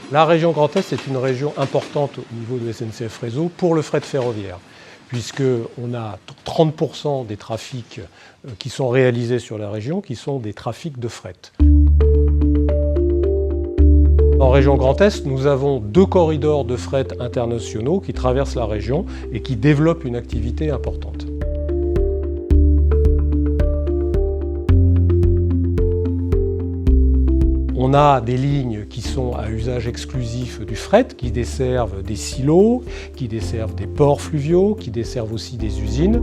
La région Grand Est est une région importante au niveau de SNCF Réseau pour le fret ferroviaire, puisqu'on a 30% des trafics qui sont réalisés sur la région qui sont des trafics de fret. En région Grand Est, nous avons 2 corridors de fret internationaux qui traversent la région et qui développent une activité importante. On a des lignes qui sont à usage exclusif du fret, qui desservent des silos, qui desservent des ports fluviaux, qui desservent aussi des usines.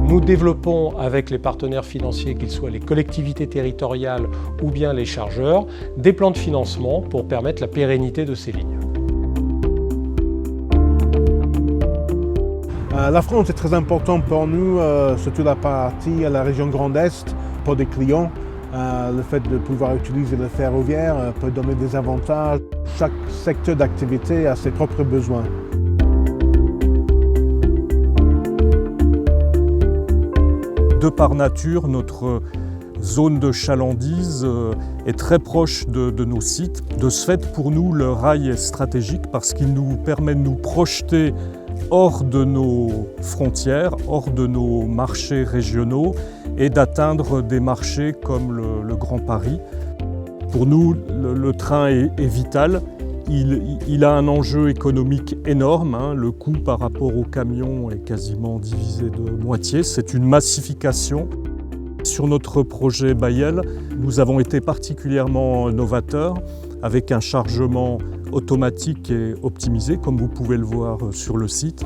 Nous développons avec les partenaires financiers, qu'ils soient les collectivités territoriales ou bien les chargeurs, des plans de financement pour permettre la pérennité de ces lignes. La France est très importante pour nous, surtout la partie à la région Grand Est, pour des clients. Le fait de pouvoir utiliser le ferroviaire peut donner des avantages. Chaque secteur d'activité a ses propres besoins. De par nature, notre zone de chalandise est très proche de nos sites. De ce fait, pour nous, le rail est stratégique parce qu'il nous permet de nous projeter hors de nos frontières, hors de nos marchés régionaux et d'atteindre des marchés comme le Grand Paris. Pour nous, le train est vital. Il a un enjeu économique énorme. Le coût par rapport au camion est quasiment divisé de moitié. C'est une massification. Sur notre projet Bayel, nous avons été particulièrement novateurs avec un chargement automatique et optimisé, comme vous pouvez le voir sur le site.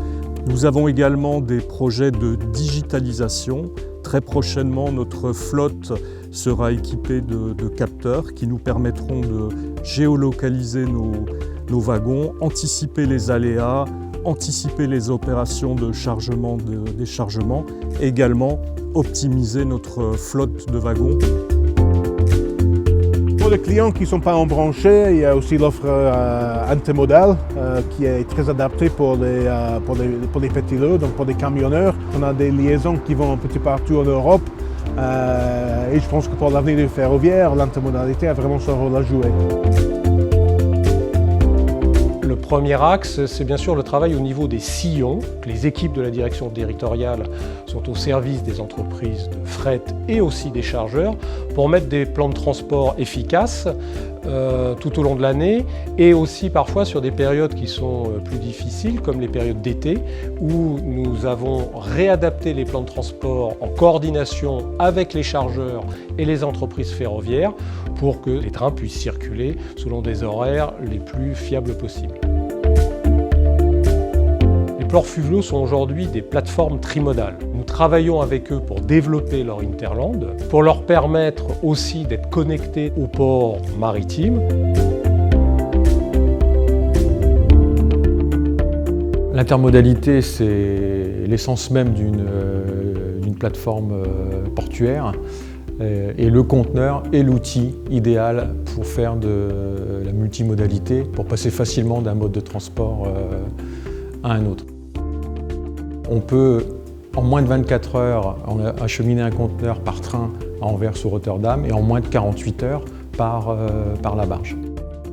Nous avons également des projets de digitalisation. Très prochainement, notre flotte sera équipée de capteurs qui nous permettront de géolocaliser nos wagons, anticiper les aléas, anticiper les opérations de chargement, de déchargement, et également optimiser notre flotte de wagons. Pour les clients qui ne sont pas embranchés, il y a aussi l'offre intermodale qui est très adaptée pour les petits lots, donc pour les camionneurs. On a des liaisons qui vont un petit partout en Europe et je pense que pour l'avenir du ferroviaire, l'intermodalité a vraiment son rôle à jouer. Le premier axe, c'est bien sûr le travail au niveau des sillons. Les équipes de la direction territoriale sont au service des entreprises de fret et aussi des chargeurs pour mettre des plans de transport efficaces tout au long de l'année et aussi parfois sur des périodes qui sont plus difficiles comme les périodes d'été où nous avons réadapté les plans de transport en coordination avec les chargeurs et les entreprises ferroviaires pour que les trains puissent circuler selon des horaires les plus fiables possibles. Les ports fluviaux sont aujourd'hui des plateformes trimodales. Nous travaillons avec eux pour développer leur hinterland, pour leur permettre aussi d'être connectés aux ports maritimes. L'intermodalité, c'est l'essence même d'une plateforme portuaire. Et le conteneur est l'outil idéal pour faire de la multimodalité, pour passer facilement d'un mode de transport à un autre. On peut, en moins de 24 heures, acheminer un conteneur par train à Anvers ou Rotterdam et en moins de 48 heures par la barge.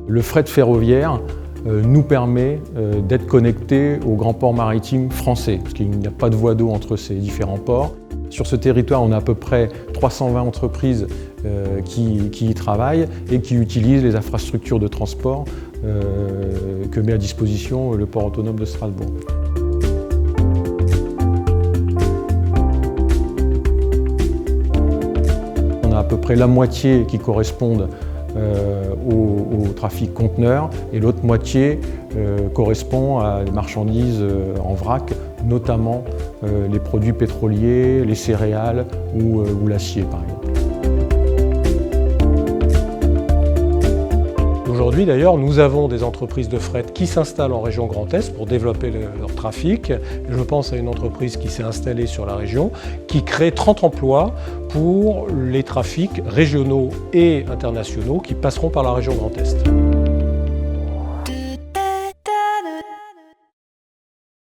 Le fret ferroviaire nous permet d'être connectés aux grands ports maritimes français, parce qu'il n'y a pas de voie d'eau entre ces différents ports. Sur ce territoire, on a à peu près 320 entreprises qui y travaillent et qui utilisent les infrastructures de transport que met à disposition le port autonome de Strasbourg. On a à peu près la moitié qui correspondent au trafic conteneur et l'autre moitié correspond à des marchandises en vrac, notamment les produits pétroliers, les céréales ou l'acier par exemple. Aujourd'hui d'ailleurs, nous avons des entreprises de fret qui s'installent en région Grand Est pour développer leur trafic. Je pense à une entreprise qui s'est installée sur la région, qui crée 30 emplois pour les trafics régionaux et internationaux qui passeront par la région Grand Est.